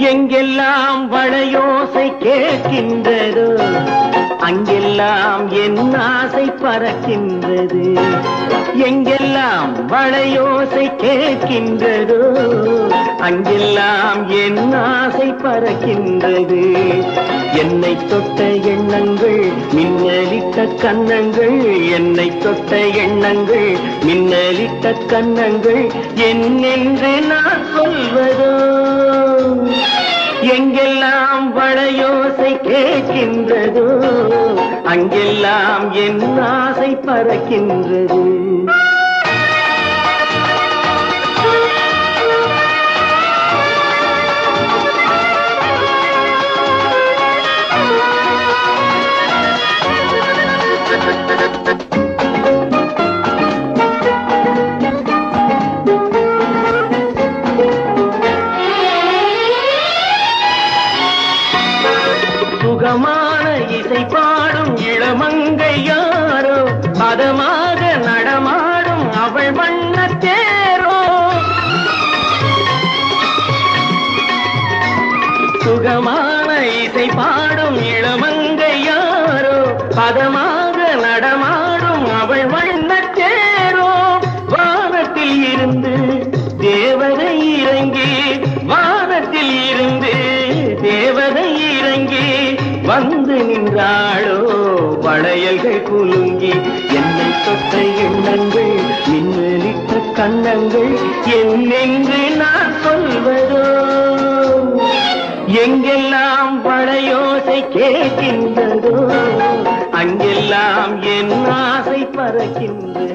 எங்கெல்லாம் வளையோசை கேட்கின்றதோ அங்கெல்லாம் என் ஆசை பறக்கின்றது. எங்கெல்லாம் வளையோசை கேட்கின்றதோ அங்கெல்லாம் என் ஆசை பறக்கின்றது. என்னை தொட்ட எண்ணங்கள் மின்னலிட்ட கன்னங்கள், என்னை தொட்ட எண்ணங்கள் மின்னலிட்ட கன்னங்கள் என்னென்று நான் சொல்வதோ. எங்கெல்லாம் வளையோசை கேட்கின்றதோ அங்கெல்லாம் என் ஆசை பறக்கின்றது. சுகமான இசை பாடும் இளமங்கை யாரோ, பதமாக நடமாடும் அவள் வண்ண தேரோ. சுகமான இசை பாடும் இளமங்கை யாரோ, பதமாக நடமாடும் அவள் வண்ண தேரோ. வானத்தில் இருந்து தேவதை இறங்கி, வானத்தில் இருந்து தேவதை இறங்கி வந்து நின்றாளோ வளையல்கள் குலுங்கி. என்னை தொட்ட எண்ணங்கள் மின்னலிட்ட கன்னங்கள் என்னென்று நான் சொல்வதோ. எங்கெல்லாம் வளையோசை கேட்கின்றதோ அங்கெல்லாம் என் ஆசை பறக்கின்றது.